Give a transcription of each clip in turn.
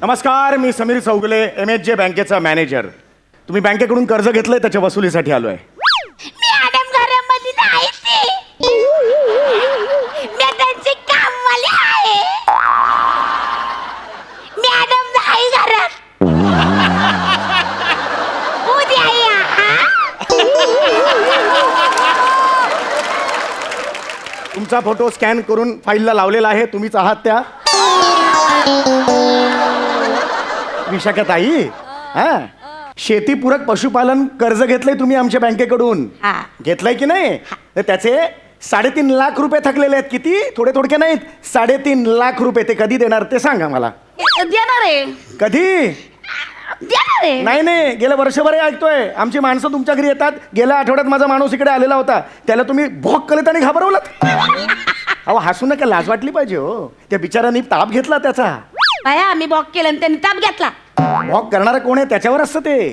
नमस्कार, मी समीर चौगुले, MHJ बँकेचा manager. तुम्ही बँकेकडून कर्ज घेतलंय, त्याच्या वसुलीसाठी आलोय. मॅडम घरामध्ये नाही ते. मी त्यांचे कामवाले आहे. मॅडम नाही घरात. उद्या या. तुमचा फोटो स्कॅन करून फाईलला लावलेला आहे. तुम्हीच आहात त्या विशाखाताई. हा, शेतीपूरक पशुपालन कर्ज घेतलंय तुम्ही आमच्या बँकेकडून. हा. घेतलंय की नाही? तर त्याचे 3.5 लाख रुपये थकलेले आहेत. किती? थोडे थोडके नाहीत, 3.5 लाख रुपये. ते कधी देणार ते सांगा मला. देणार आहे. कधी? देणार आहे. नाही नाही, गेलं वर्षभर ऐकतोय. आमची माणसं तुमच्या घरी येतात. गेल्या आठवड्यात माझा माणूस इकडे आलेला होता. त्याला तुम्ही भोक करीत आणि घाबरवलं. अहो, हसू नका, लाज वाटली पाहिजे हो. त्या बिचारांनी ताप घेतला त्याचा. बाया आम्ही बॉक केलं आणि त्यांनी ताप घेतला. भॉक करणारा कोण आहे त्याच्यावर असतं ते.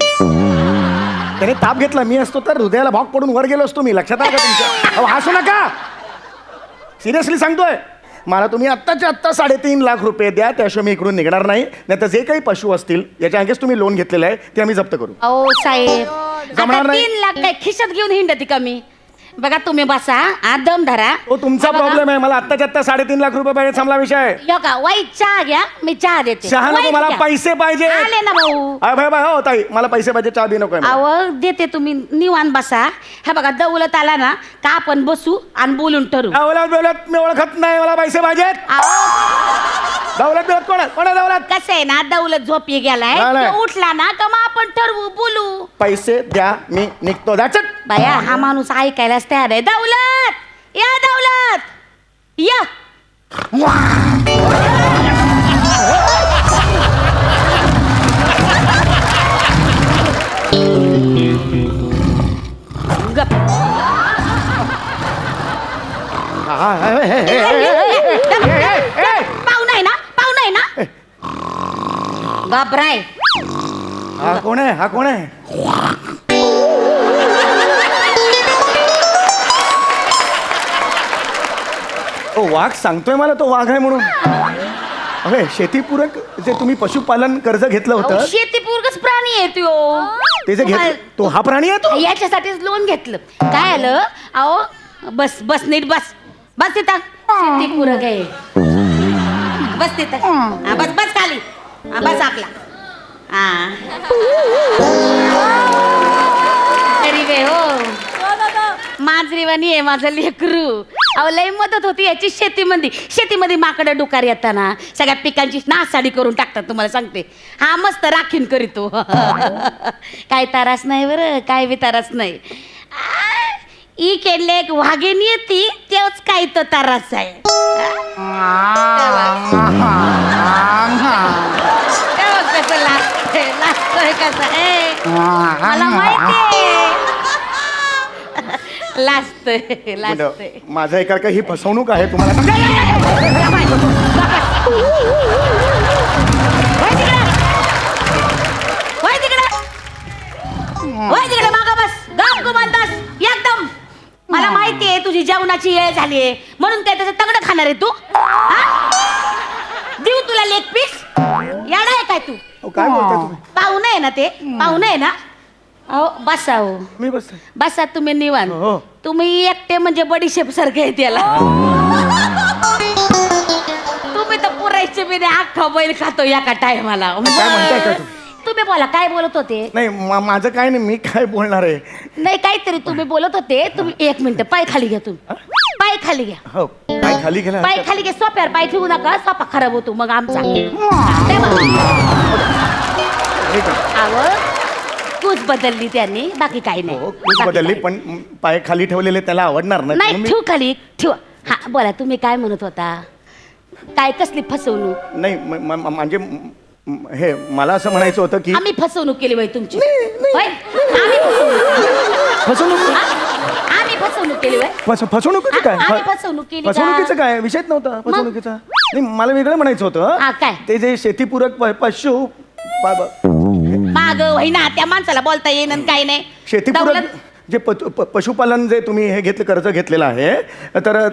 त्याने ताप घेतला. मी असतो तर हृदयाला भॉक पडून वर गेलो असतो. मी लक्षात आलं का तुमच्या? अहो, हसू नका, सिरियसली सांगतोय. मला तुम्ही आत्ताच्या आत्ता 3.5 लाख रुपये द्या, त्याशिवाय मी इकडून निघणार नाही. नाही तर जे काही पशु असतील याच्या अंगेच तुम्ही लोन घेतलेलं आहे ते आम्ही जप्त करू. अहो साहेब, जमणार आता नाही. 3 लाख काय खिशात घेऊन हिंडती का मी? बघा तुम्ही बसा, दम धरा. तो तुमचा हा बघा. प्रॉब्लेम आहे. मला आत्ताच्या आत्ता 3.5 लाख रुपये पाहिजे. थांबला विषय. यो का वाईट चहा घ्या, मी चहा देते. चहा नको, वाईट मला घ्या. पैसे पाहिजे. आले ना भाऊ. हो ताई, मला पैसे पाहिजे. चहा बी नको. अहो देते, तुम्ही निवांत बसा. हा बघा, दौलत आला ना का आपण बसू आणि बोलून ठरू. दौलत मी ओळखत नाही. मला पैसे पाहिजेत. दौलत कोण आहे? कोण आहे दौलत? कसं आहे ना, दौलत झोपी गेलाय. नाही, नाही. तो उठला ना का मग आपण ठरवू, बोलू. पैसे द्या, मी निघतो. That's it. बाया हा माणूस ऐकायलाच तयार आहे. दौलत या, दौलत या. गप. पाहुणा आहे ना, पाहुणा आहे ना. बापराय. हा कोण आहे? हा कोण आहे? तो वाघ सांगतोय मला तो वाघ आहे म्हणून. अरे, शेतीपूरक जे तुम्ही पशुपालन कर्ज घेतलं होतं शेतीपूरकच प्राणी आहे तो. ते जे घेतलं, तो हा प्राणी आहे तो. याच्यासाठीच लोन घेतलं. काय आलं? अहो बस बस, नीट बस. बस तिथं. शेतीपूरक आहे. बस तिथं. हा, बस बस खाली. हा, बस आपला. हा. गरीब आहे हो. माजरीवाणी आहे माझं लेकरू. अहो लय मदत होती याची शेतीमध्ये माकडं डुकार येताना सगळ्या पिकांची नासाडी करून टाकतात. तुम्हाला सांगते, हा मस्त राखीन करीतो. काय तारास नाही बरं, काय बी तारास नाही. ई केले एक वाघेन येते तेच काय तो तारास आहे. कसं लागतोय कसं आहे मला माहिती. लाजतोय. माझं एका का ही फसवणूक आहे तुम्हाला. मागा बस. गप गुमानदास एकदम. मला माहितीये तुझी जेवणाची वेळ झालीये म्हणून काय त्याचं तगडं खाणार आहे तू? देऊ तुला लेग पीस? येणार आहे काय तू? काय बोलताय तुम्ही? पाहुणं आहे ना ते, पाहुणं आहे ना. अहो बसा हो, मी बस. बसा तुम्ही निवांत. हो. तुम्ही एकटे म्हणजे बडीशेप सारखे आहे त्याला. तुम्ही तर पुरायचे बिने अख्खा बैल खातो एका टायमाला. काय म्हणताय का तुम्ही? तुम्ही बोला, काय बोलत होते? नाही, माझं काय नाही, मी काय बोलणार आहे. नाही काहीतरी तुम्ही बोलत होते. तुम्ही 1 मिनिट पाय खाली घ्या. तुम्ही पाय खाली घ्या. हो, पाय खाली गेला. पाय खाली घ्या. सोप्यावर पाय ठेवू नका, सोपा खराब होतो मग आमचा. कूच बदलली त्यांनी, बाकी काही नाही. खूप बदलली, पण पाय खाली ठेवलेले त्याला आवडणार नाही. ठेव खाली ठेवा. हा बोला, तुम्ही काय म्हणत होता? काय कसली फसवणूक? नाही, म्हणजे हे मला असं म्हणायचं होतं की आम्ही फसवणूक केली बाई तुमची. होय? फसवणूक आम्ही फसवणूक केली बाई. फसवणुकीचं काय? आम्ही फसवणूक केली का? फसवणुकीचं काय विषयच नव्हता. फसवणुकीचा नाही, मला वेगळं म्हणायचं हा, होतं. काय? ते जे शेतीपूरक पशु माग होईना त्या माणसाला बोलता येईन आणि काय नाही. शेतीपूरक जे पशुपालन जे तुम्ही हे कर्ज घेतलेलं आहे तर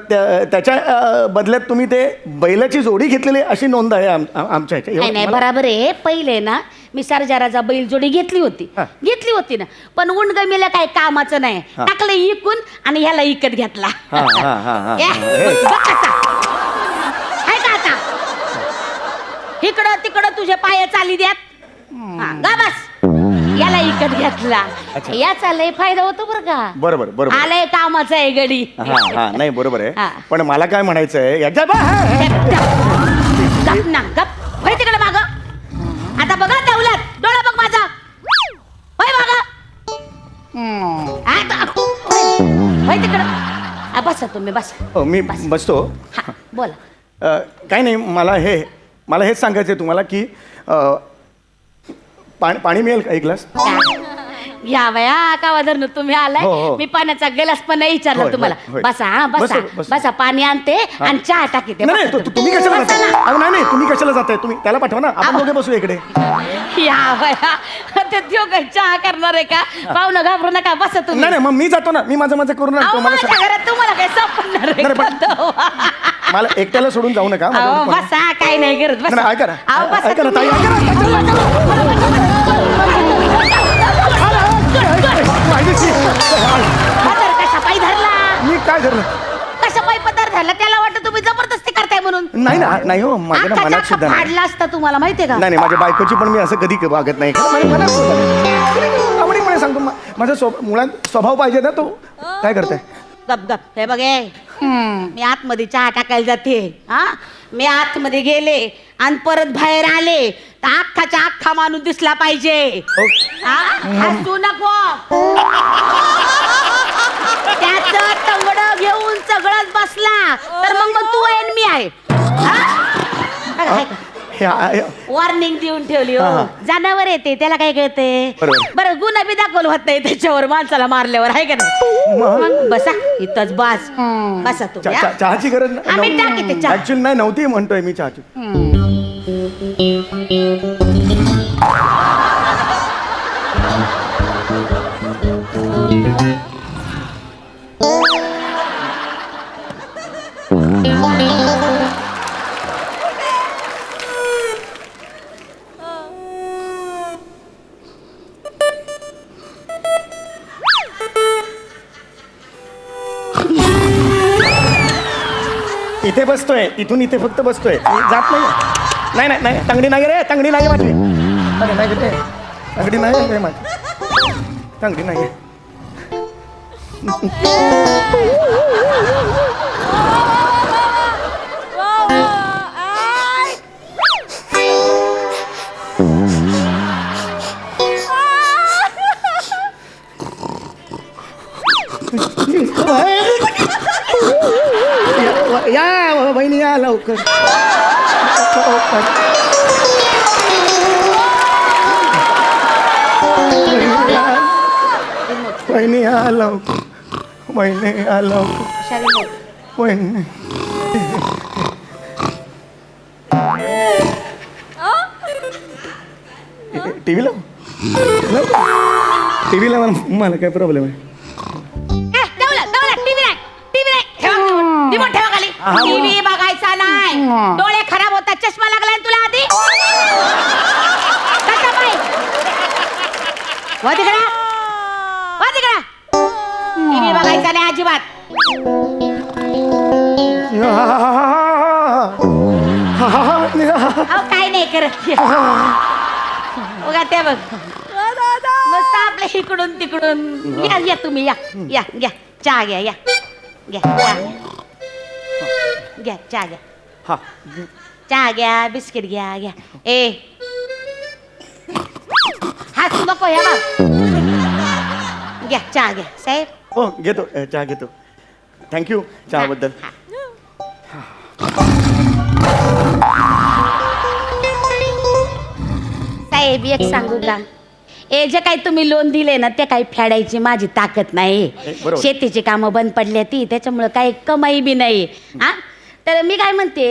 त्याच्या बदल्यात तुम्ही ते बैलाची जोडी घेतलेली अशी नोंद आहे आमच्या नाही नाही बराबर आहे. पहिले ना मी सर्जाराचा बैल जोडी घेतली होती ना, पण उंडगमीला काही कामाचं नाही, टाकलं इकून आणि ह्याला इकत घेतला. इकडं तिकडं तुझे पाय चाली द्यात, गा बस. याला इकत घेतला, याचा लय फायदा होतो बरं का. बरोबर आलंय कामाचं आहे गडी. नाही बरोबर आहे, पण मला काय म्हणायचं आहे गप ना गप. होय तिकडे माग. आता बघा दौलत, डोळा बघ माझा. होय बघा. होय तिकडं. बसा तुम्ही बसा. मी बसतो. बोला. काय नाही, मला हेच सांगायचं आहे तुम्हाला की पाणी मिळेल का एक ग्लास? या वया कावा धरणं तुम्ही आलाय. हो. मी पाण्याचा ग्लास पण नाही विचारला तुम्हाला. बसा बसा बसा. पाणी आणते आणि चहा टाकीते. नाही तुम्ही कशाला जाताय? नाही तुम्ही कशाला जाताय? तुम्ही त्याला पाठवा ना, आपण दोघे बसू इकडे. या वया ते चहा करणार आहे का? पाहुणं घाबरू नका, बसा तुम्ही. नाही मग मी जातो ना, मी माझं करून घरात तुम्हाला काय सापडणार? मला एकट्याला सोडून जाऊ नका. बसा, काही नाही करत. बसा. ऐका ना ताई, कशा पायी धरला? मी काय धरलं? कशा पायी पदार्थ धरला? त्याला वाटतं तुम्ही जबरदस्ती करताय म्हणून. नाही हो, माझ्या मनात सुद्धा नाही. फाडला असता तुम्हाला माहितीये का? नाही माझ्या बायकोची पण मी असं कधी वागत नाही. आवडीमुळे सांगतो, माझा मुळात स्वभाव पाहिजे ना. तो काय करताय? गप गप. हे बघे, मी आतमध्ये चहा टाकायला जाते. मी आतमध्ये गेले आणि परत बाहेर आले तर अख्खाच्या अख्खा माणूस दिसला पाहिजे. हसू नको. त्याचं तंगड घेऊन सगळंच बसला तर मग तू आहे आणि मी आहे. वॉर्निंग देऊन ठेवली. हो, जनावर येते त्याला काय कळते? बरं, गुन्हा बी दाखवलं होत नाही त्याच्यावर माणसाला मारल्यावर, आहे का नाही? मग बसा इथंच बस. बसा तू. चहाची गरज आम्ही टाकीते चहा. ऍक्च्युअली नाही नव्हती म्हणतोय मी चहाची. इथे बसतोय, इथून इथे फक्त बसतोय, जात नाही. नाही तंगडी नाही रे, तंगडी नाही माझी. नाही रे, तंगडी नाही माझी, तंगडी नाही. या बहिणी या लवकर. बहिणी या लवकर. बहिणी या लवकर. बहिणी टीव्ही लाव. टीव्ही लावा, मला काय प्रॉब्लेम आहे? टीव्ही बघायचा नाही, डोळे खराब होतात. चष्मा लागलाय तुला आधी? टीव्ही बघायचा नाही अजिबात. काय नाही करत बघा ते बघ. मस्त आपल्या इकडून तिकडून. या तुम्ही या चहा घ्या. या घ्या चहा घ्या. चहा घ्या, बिस्किट घ्या. ए हसू नको. या बघ, घ्या चहा घ्या साहेब. हो घेतो, चहा घेतो. थँक्यू चहाबद्दल. साहेब एक सांगू का? जे काही तुम्ही लोन दिले ना ते काही फेडायची माझी ताकद नाही. शेतीची कामं बंद पडली ती, त्याच्यामुळे काही कमाई बी नाही. तर मी काय म्हणते,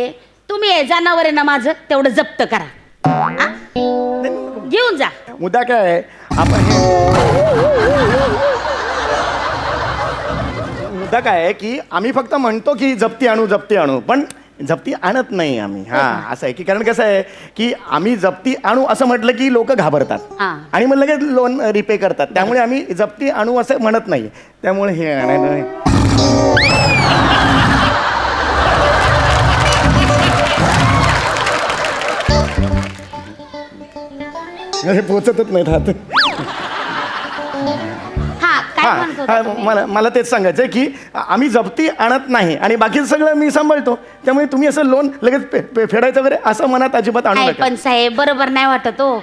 तुम्ही हे जनावर आहे ना माझं तेवढं जप्त करा. घेऊन जा. मुद्दा काय आहे, आपण मुद्दा काय आहे की आम्ही फक्त म्हणतो की जप्ती आणू पण जप्ती आणत नाही आम्ही. हा असं आहे की कारण कसं आहे की आम्ही जप्ती आणू असं म्हटलं की लोक घाबरतात हा. आणि मग लगेच लोन रिपे करतात. त्यामुळे आम्ही जप्ती आणू असं म्हणत नाही. त्यामुळे हे हे पोचतच नाहीत हात. हा काय म्हणत होता तुम्ही? मला तेच सांगायचं आहे की आम्ही जप्ती आणत नाही आणि बाकीचं सगळं मी सांभाळतो. त्यामुळे तुम्ही असं लोन लगेच फेडायचं वगैरे असं मनात अजिबात आणू नाही नका. पण साहेब बरोबर नाही वाटत हो.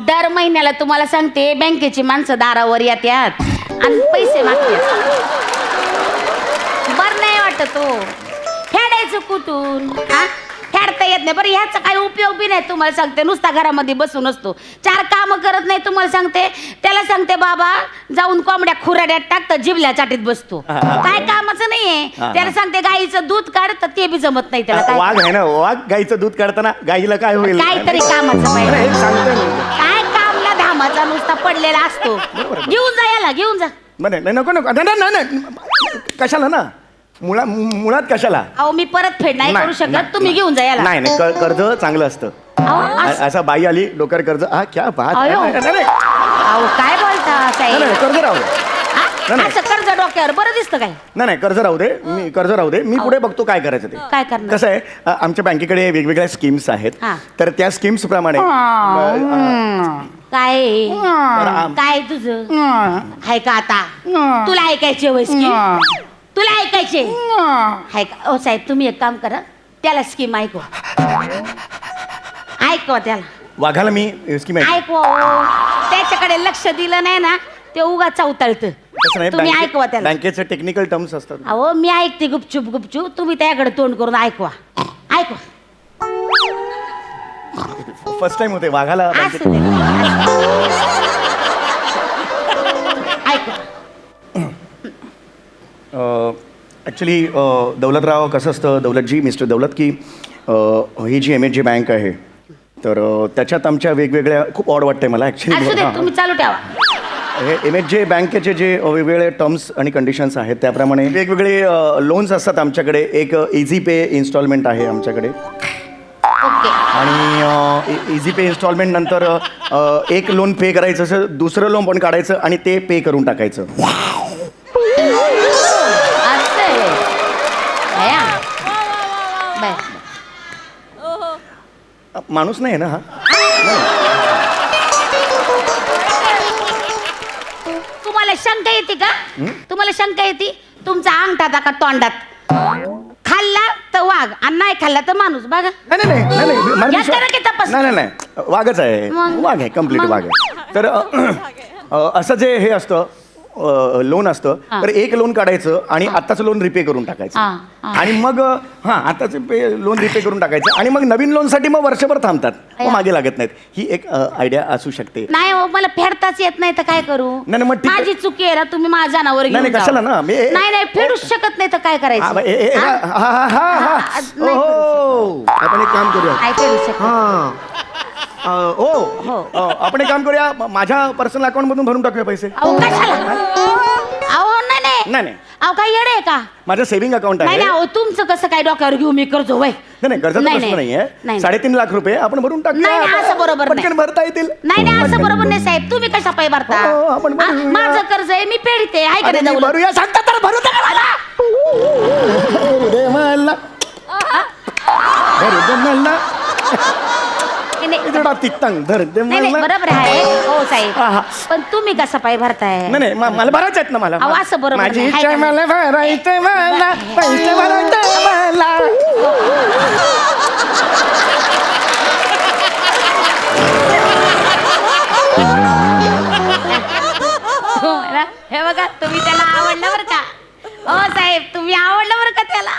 दर महिन्याला तुम्हाला सांगते बँकेची माणसं दारावर येतात आणि पैसे मागतात. बर नाही वाटत हो. फेडायचं कुठून? हा फेडता येत नाही. बरं ह्याचा काही उपयोग बी नाही. तुम्हाला सांगते नुसता घरामध्ये बसून असतो, 4 कामं करत नाही. तुम्हाला सांगते त्याला सांगते बाबा जाऊन कोंबड्या खुराड्यात टाकतं, जिबल्या चाटीत बसतो. काय कामाचं नाहीये. त्याला सांगते गाईचं दूध काढ, तर ते बी जमत नाही त्याला. काय वाघ आहे ना, वाघ गाईचं दूध काढताना गाईला काय होईल? काहीतरी कामाचं अरे, पाहिजे. हे सांगतोय मी. काय कामला धामाचा नुसता पडलेला असतो. घेऊन जा याला, घेऊन जा. नाही नाही, नको नको नाही कशाला ना मुळात कशाला? अहो मी परत फेड नाही करू शकत. तुम्ही घेऊन जा याला. नाही नाही कर्ज चांगलं असतं. असा बाई आली डोक्यावर कर्ज. हा क्या बात आहे. अयो. नाही, नाही, अहो काय बोलता नाही, नाही, कर्ज राहू दे. साहेब? नाही. असं कर्ज डोक्यावर बरं दिसतं काय? नाही नाही कर्ज राहू दे. मी पुढे बघतो काय करायचं ते. काय करणार? कसं आहे आमच्या बँकेकडे वेगवेगळ्या स्कीम्स आहेत. हा. तर त्या स्कीम्स प्रमाणे काय बरं, काय तुझं आहे का आता? तुला ऐकायचे वय स्कीम? तुला ऐकायचे आहे का? ओ साहेब तुम्ही एक काम करा, त्याला स्कीम ऐकवा. ऐकवा त्याला. वाघाला मी स्कीम ऐकवा हो. त्याच्याकडे लक्ष दिलं नाही ना ते उगा चौताळतं. तुम्ही ऐकवा त्याला. बँकेचे टेक्निकल टर्म्स असतात. अहो मी ऐकते गुपचूप गुपचूप. तुम्ही त्याकडे तोंड करून ऐकवा. ऐकवा. फर्स्ट टाइम होते वाघाला असू दे. ऐकवा. ॲक्च्युली दौलतराव कसं असतं दौलतजी मिस्टर दौलत की ही जी MHJ बँक आहे तर त्याच्यात आमच्या वेगवेगळ्या खूप ऑड वाटतंय मला असू दे ॲक्च्युली. तुम्ही चालू ठेवा. हे MHJ बँकेचे जे वेगवेगळे टर्म्स आणि कंडिशन्स आहेत त्याप्रमाणे वेगवेगळे लोन्स असतात आमच्याकडे. एक इझी पे इन्स्टॉलमेंट आहे आमच्याकडे ओके. आणि इझी पे इन्स्टॉलमेंट नंतर एक लोन पे करायचं असं दुसरं लोन पण काढायचं आणि ते पे करून टाकायचं. असं आहे. भया. बस. माणूस नाही ना हा. तुम्हाला शंका येते का? तुम्हाला शंका येते? तुमचा अंगठात का तोंडात खाल्ला तर वाघ आणि नाही खाल्ला तर माणूस. बघा नाही नाही नाही नाही मला या विश्वास- करा की तपास. नाही नाही नाही वाघच आहे. मग? वाघ आहे कम्प्लीट मग? वाघ आहे. तर असं जे हे असतं लोन असतं हा. तर एक लोन काढायचं आणि आत्ताचं लोन रिपे करून टाकायचं. हा, हा. आणि मग आत्ताचं लोन रिपे करून टाकायचं आणि मग नवीन लोनसाठी मग वर्षभर थांबतात. मग मागे लागत नाहीत. ही एक आयडिया असू शकते. नाही हो मला फेडताच येत नाही तर काय करू? नाही, नाही, मग ठीक आहे. माझी चुकी आहे ना. तुम्ही माझ्या जनावर नाही, घेऊन नाही, कशाला ना? नाही नाही फेडूच शकत नाही तर काय करायचं? नाही हो आपण एक काम करूया. काय फेडू शकत? हो आपण एक काम करूया माझ्या पर्सनल अकाउंट मधून भरून टाकूया पैसे. अहो कशाला? अहो नाही नाही नाही नाही अहो काय येडे आहे का? माझं सेव्हिंग अकाउंट नाही आहे. नाही अहो तुमचं कसं काय डोक्यावर घेऊ मी कर्ज वय? नाही कर्जाचा नाही, प्रश्न नाही. नाहीये. नाही. 3.5 लाख रुपये आपण भरून टाकूया. नाही, नाही, असं बरोबर नाही. पटकन भरता येतील. नाही नाही असं बरोबर नाही साहेब. तुम्ही कशा पाय भरता? हो, आपण भरूया. माझं कर्ज आहे मी फेडते. आहे का अरे, नाही मी दौलत? भरूया सांगता तर भरू दे मला. भरू दे मला. नाही, इतडा तित्तंग धर दे नाही मला. बरोबर आहे हो साहेब. हा, हा. पण तुम्ही कसा पाय भरताय? नाही नाही मला भरायचं आहेत ना मला. अहो, असं बरोबर माझी नाही. इच्छा हाय का मला भरायचं मला पैसे भरायचं मला. हो ना? हे बघा तुम्ही त्याला आवडलं बरं का? हो साहेब तुम्ही आवडलं बरं का त्याला?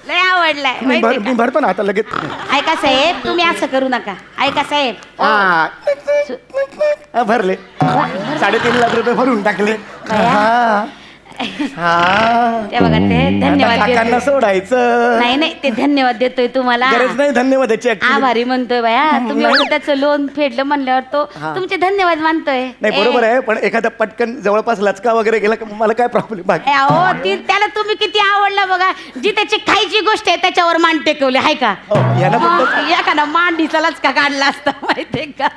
लय आवडलाय माहितीये मी भरतो ना आता लगेच. का? ऐका साहेब तुम्ही असं करू नका. ऐका साहेब भरले 3.5 लाख रुपये भरून टाकले. बया. हा. हा ते बघा ते आता धन्यवाद काकांना देतोय. सोडायचं नाही नाही ते धन्यवाद देतोय तुम्हाला. गरज नाही धन्यवादाची actually. आभारी म्हणतोय बाया तुम्ही एवढं त्याचं लोन फेडलं म्हणल्यावर तो तुमचे धन्यवाद मानतोय. नाही बरोबर आहे पण एखादा पटकन जवळपास लचका वगैरे गेला की मला काय प्रॉब्लेम बाकी अहो ती त्याला तुम्ही किती आवडलं बघा. जी त्याची खायची गोष्ट आहे त्याच्यावर मान टेकवली हाय का. हो, यानं फक्त एखादा मांडीचालाच का काढला असता माहितीये का.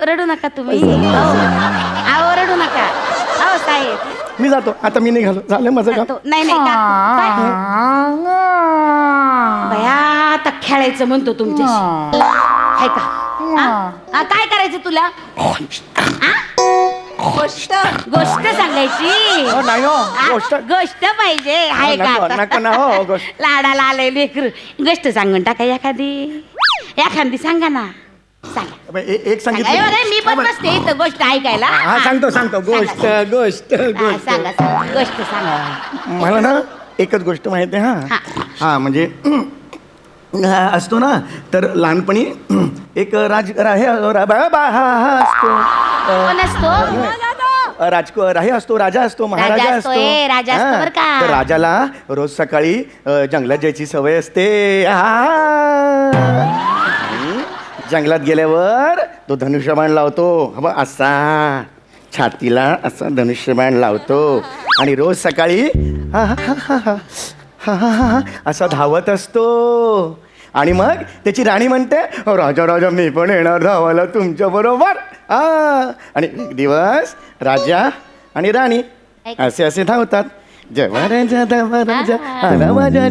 रडू नका तुम्ही. अहो रडू नका. अहो साहेब मी जातो आता मी निघालो झालं माझं काम नाही नाही बया आता खेळायचं म्हणतो तुमच्याशी हाय का. काय करायचं तुला. गोष्ट सांगायची. हो, नाही हो, गोष्ट. गोष्ट पाहिजे हाय का. नको, नको ना, हो, गोष्ट. लाडाला आलंय लेकरू. गोष्ट सांगून टाका एखादी सांगा ना. सांगा एक सांगितलं मी पण नसते इथं गोष्ट ऐकायला. हा सांगतो गोष्ट गोष्ट गोष्ट सांगा गोष्ट सांगा. मला ना एकच गोष्ट माहिती आहे हा हा म्हणजे असतो ना तर लहानपणी एक हे कोण असतो. हे असतो राजा असतो महाराजा असतो राजा असतो बरं का. तर राजाला रोज सकाळी जंगलात जायची सवय असते जंगलात गेल्यावर तो धनुष्यबाण लावतो असा छातीला असा धनुष्यबाण लावतो आणि रोज सकाळी असा धावत असतो आणि मग त्याची राणी म्हणते राजा राजा मी पण येणार धावायला तुमच्या बरोबर आणि एक दिवस राजा आणि राणी असे धावतात जवा राजा धावा राजा आला माझ्या